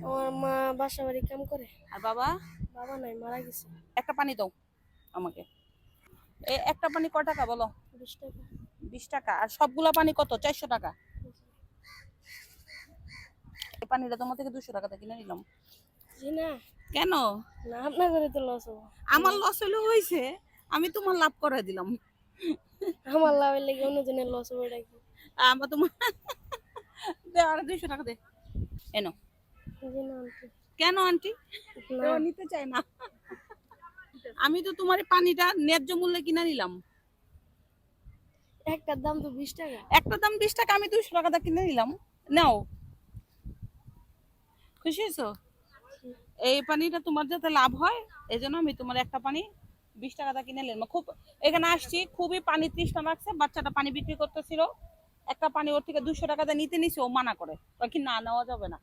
আমার মা বাসা বাড়ি কাম করে। আর বাবা? বাবা নাই, মারা গেছে। একটা পানি দাও আমাকে। এই একটা পানি ক টাকা বলো? 20 টাকা। 20 টাকা। আর সবগুলা পানি কত? 400 টাকা। এই পানিটা তোমার থেকে 200 টাকাতে কিনে নিলাম। জি না। কেন? না, আপনার ঘরে তো লস হবো। আমার লস হইলে হয়েছে, আমি তোমার লাভ করে দিলাম। আমার লাভের লেগে অন্যজনের লস হবে, এটা কি? আমার তোমার দে, আর 200 টাকা দে। এনো। জি না আন্টি। কেন আন্টি? না, ও নিতে চায় না। আমি তো তোমার এই পানিটা ন্যায্য মূল্যে কিনে নিলাম। একটার দাম তো 20 টাকা। একটা দাম 20 টাকা, আমি 200 টাকা কিনে নিলাম। নাও। খুশি হয়েছো? এই পানিটা তোমার যাতে লাভ হয়, এই জন্য আমি তোমার একটা পানি 20 টাকা কিনে নিলাম। খুব এখানে আসছি, খুবই পানি তৃষ্ণা লাগছে, বাচ্চাটা পানি বিক্রি করতেছিল, একটা পানি ওর থেকে 200 টাকাতে নিতে নিছে, ও মানা করে, কি না নেওয়া যাবে না।